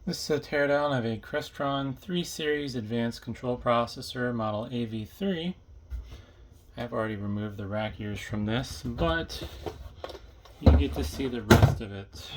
This is a teardown of a Crestron 3 Series Advanced Control Processor model AV3. I've already removed the rack ears from this, but you get to see the rest of it.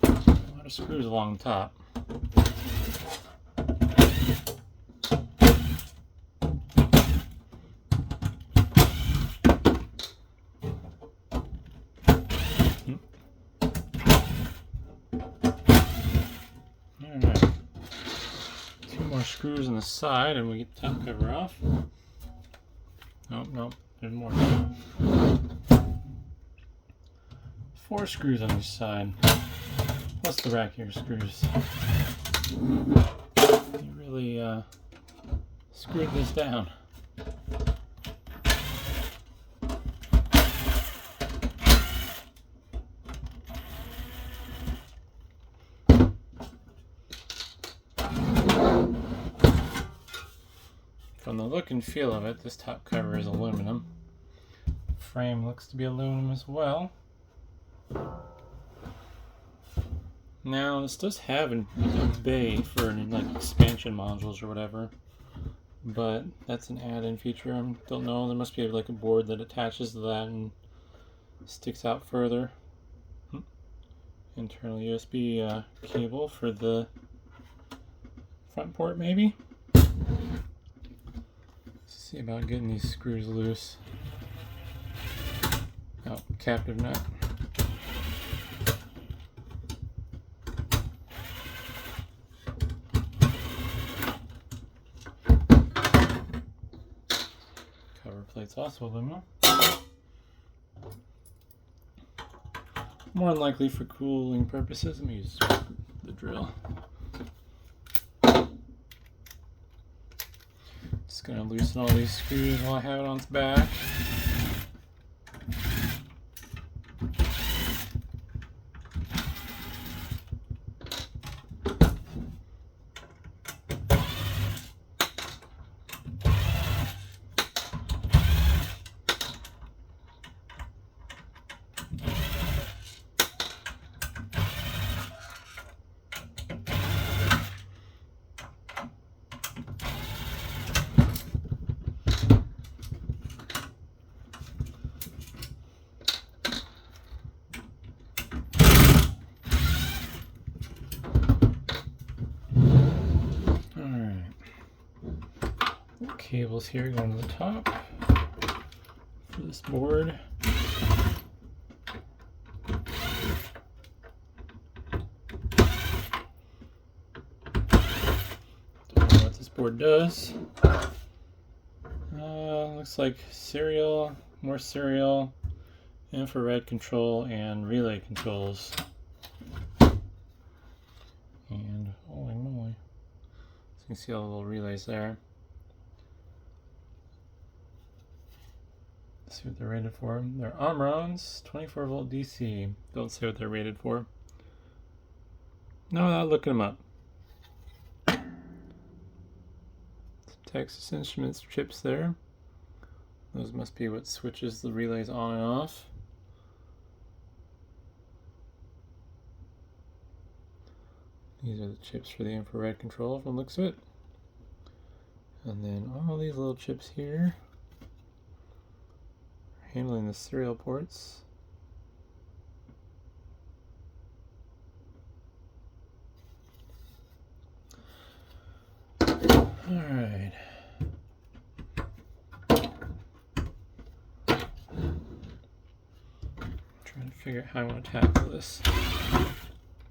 A lot of screws along the top. Alright, 2 more screws on the side and we get the top cover off. Nope, there's more. 4 screws on each side, plus the rack ear screws. You really screwed this down. From the look and feel of it, this top cover is aluminum. Frame looks to be aluminum as well. Now this does have a bay for like expansion modules or whatever, but that's an add-in feature. I don't know. There must be like a board that attaches to that and sticks out further. Internal USB cable for the front port, maybe. See about getting these screws loose. Oh, captive nut. Cover plate's also aluminum. More than likely for cooling purposes. Let me use the drill. Just gonna loosen all these screws while I have it on its back. Cables here going to the top for this board. Don't know what this board does. Looks like serial, more serial, infrared control, and relay controls. And holy moly, so you can see all the little relays there. See what they're rated for. They're Omrons, 24 volt DC. Don't say what they're rated for. No, without looking them up. Some Texas Instruments chips there. Those must be what switches the relays on and off. These are the chips for the infrared control from the looks of it. And then all these little chips here, handling the serial ports. Alright. Trying to figure out how I want to tackle this.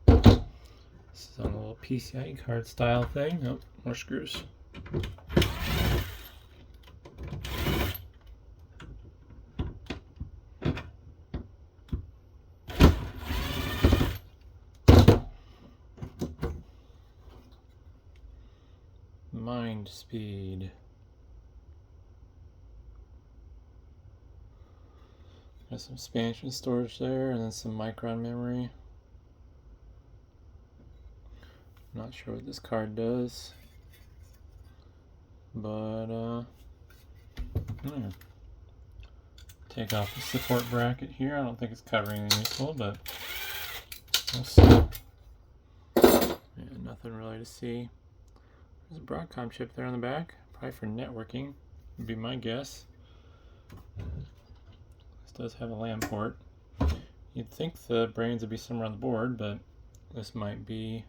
This is on a little PCI card style thing. Nope, more screws. Mind speed. Got some expansion storage there, and then some micron memory. Not sure what this card does. but yeah. Take off the support bracket here. I don't think it's covering anything useful, but we'll see. Yeah, nothing really to see. There's a Broadcom chip there on the back, probably for networking, would be my guess. This does have a LAN port. You'd think the brains would be somewhere on the board, but this might be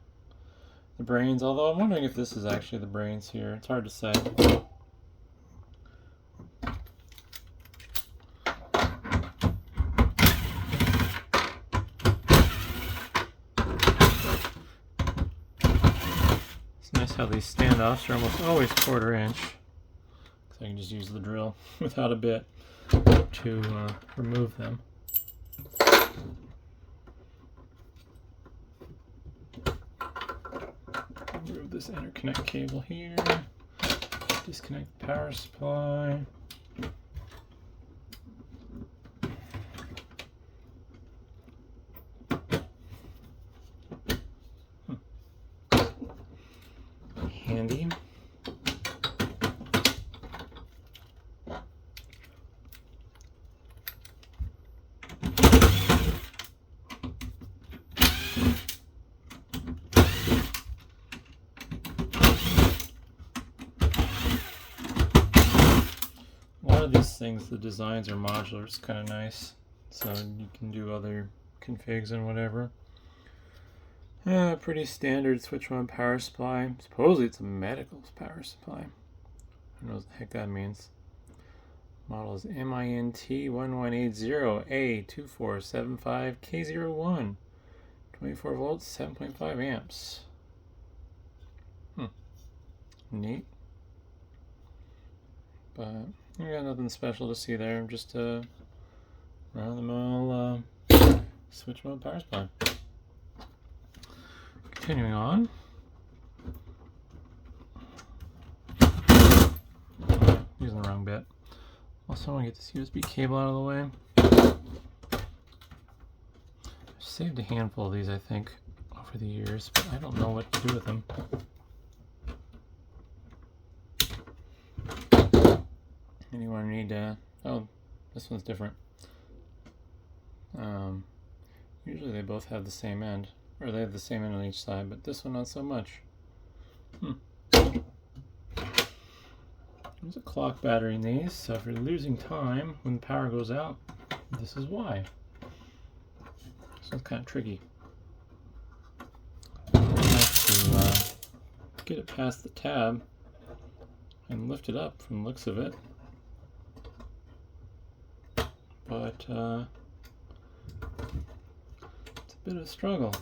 the brains, although I'm wondering if this is actually the brains here. It's hard to say. It's nice how these standoffs are almost always 1/4 inch, because I can just use the drill without a bit to remove them. Remove this interconnect cable here. Disconnect the power supply. Handy. These things, the designs are modular. It's kind of nice, so you can do other configs and whatever. Pretty standard switch mode power supply. Supposedly it's a medical power supply. Who knows what the heck that means. Model is MINT1180A2475K01. 24 volts, 7.5 amps. Neat. But I got nothing special to see there. Just a run-of-the-mill switch mode power supply. Continuing on. Using the wrong bit. Also, I want to get this USB cable out of the way. I've saved a handful of these, I think, over the years, but I don't know what to do with them. Anyone need oh, this one's different. Usually they both have the same end, or they have the same end on each side, but this one not so much. There's a clock battery in these, so if you're losing time when the power goes out, this is why. This one's kind of tricky. I have to get it past the tab and lift it up from the looks of it. But it's a bit of a struggle.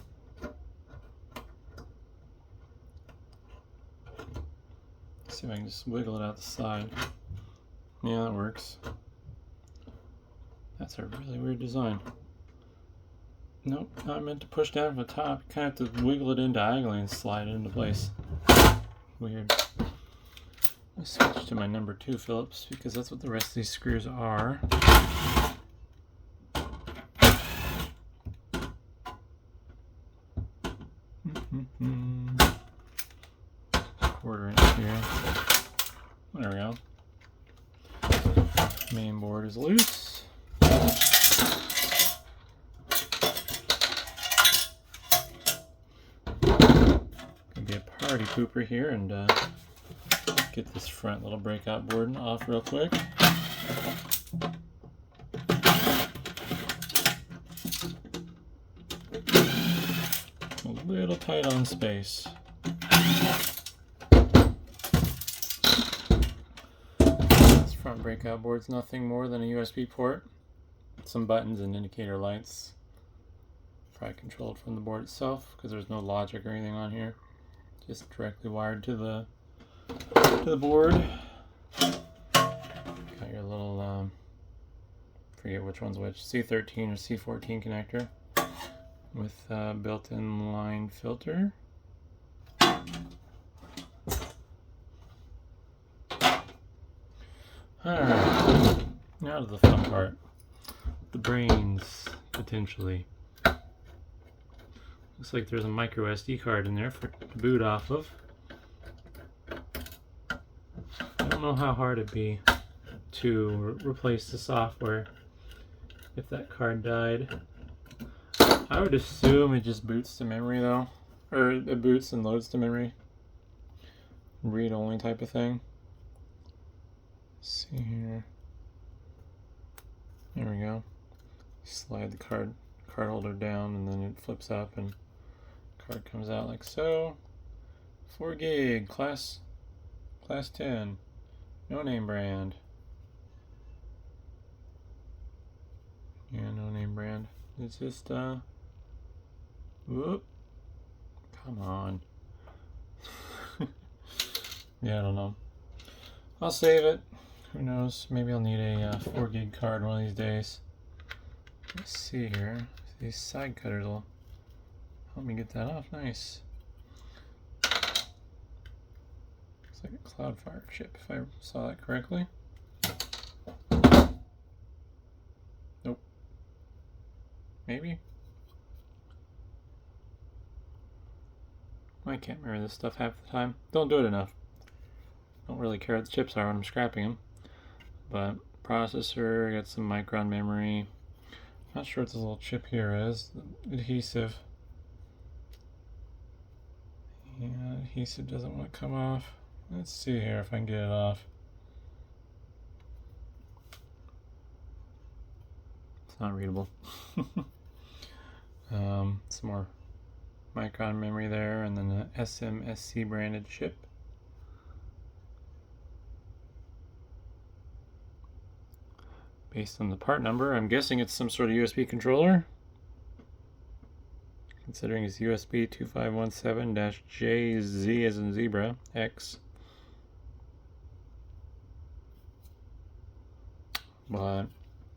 Let's see if I can just wiggle it out the side. Yeah, that works. That's a really weird design. Nope, not meant to push down from the top. You kind of have to wiggle it in diagonally and slide it into place. Weird. I switch to my number 2 Phillips because that's what the rest of these screws are. Quarter inch here. There we go. Main board is loose. Gonna be a party pooper here and get this front little breakout board off real quick. A little tight on space. This front breakout board's nothing more than a USB port, some buttons and indicator lights. Probably controlled from the board itself because there's no logic or anything on here. Just directly wired to the board. Got your little forget which one's which, C13 or C14 connector with built-in line filter. Alright, now to the fun part. The brains, potentially. Looks like there's a micro SD card in there for to boot off of. know how hard it'd be to replace the software if that card died. I would assume it just boots to memory though, or it boots and loads to memory. Read-only type of thing. Let's see here. There we go. Slide the card holder down and then it flips up and card comes out like so. 4 gig, class 10, no name brand. Yeah, no name brand. It's just whoop. Come on. Yeah, I don't know. I'll save it. Who knows? Maybe I'll need a 4 gig card one of these days. Let's see here. These side cutters will help me get that off. Nice. It's like a Cloudfire chip, if I saw that correctly. Nope. Maybe? I can't remember this stuff half the time. Don't do it enough. Don't really care what the chips are when I'm scrapping them. But processor, got some Micron memory. Not sure what this little chip here is. Adhesive. Yeah, adhesive doesn't want to come off. Let's see here if I can get it off. It's not readable. Some more Micron memory there, and then an SMSC branded chip. Based on the part number, I'm guessing it's some sort of USB controller. Considering it's USB 2517-JZ as in zebra, X. But,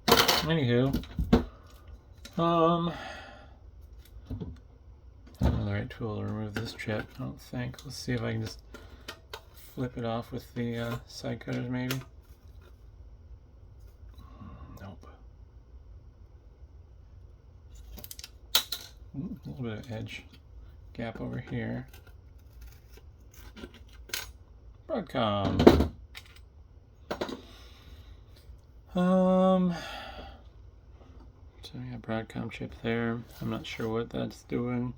anywho, I don't know the right tool to remove this chip, I don't think. Let's see if I can just flip it off with the side cutters maybe. Nope. A little bit of edge gap over here. Broadcom. So we got Broadcom chip there. I'm not sure what that's doing.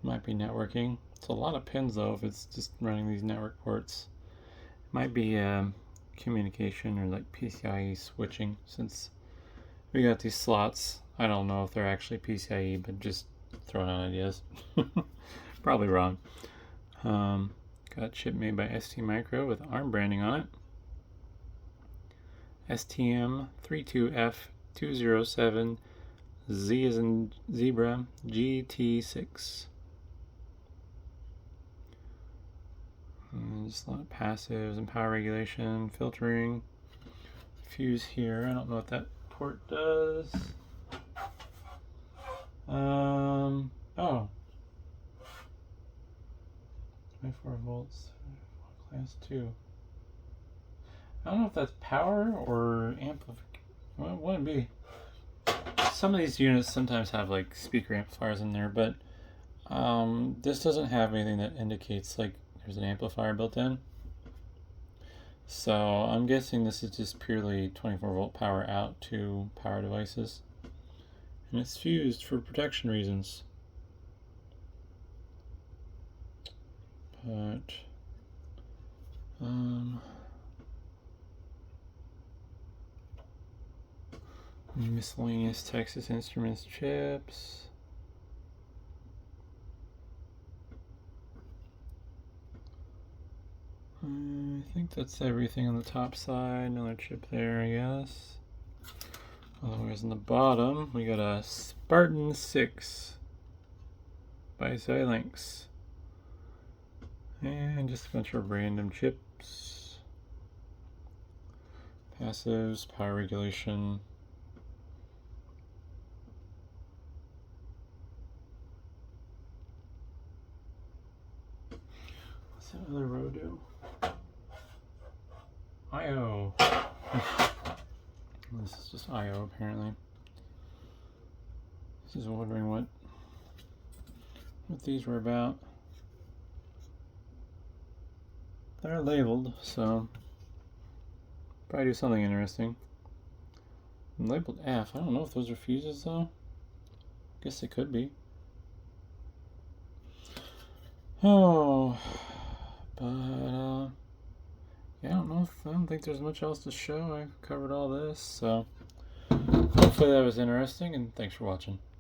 Might be networking. It's a lot of pins though if it's just running these network ports. It might be communication or like PCIe switching, since we got these slots. I don't know if they're actually PCIe, but just throwing out ideas. Probably wrong. Got a chip made by ST Micro with ARM branding on it. STM32F207 Z as in zebra GT6. And just a lot of passives and power regulation, filtering. Fuse here. I don't know what that port does. Oh. 24 volts, class 2. I don't know if that's power or amplification. Well, it wouldn't be. Some of these units sometimes have like speaker amplifiers in there, but this doesn't have anything that indicates like there's an amplifier built in. So I'm guessing this is just purely 24 volt power out to power devices. And it's fused for protection reasons. But miscellaneous Texas Instruments chips. I think that's everything on the top side. Another chip there, I guess. Otherwise, on the bottom, we got a Spartan 6 by Xilinx. And just a bunch of random chips. Passives, power regulation. What's that other row do? I/O. This is just I/O apparently. Just wondering what these were about. They're labeled, so Probably do something interesting. I'm labeled F. I don't know if those are fuses though. Guess they could be. Oh, but yeah, I don't think there's much else to show. I covered all this, so hopefully that was interesting, and thanks for watching.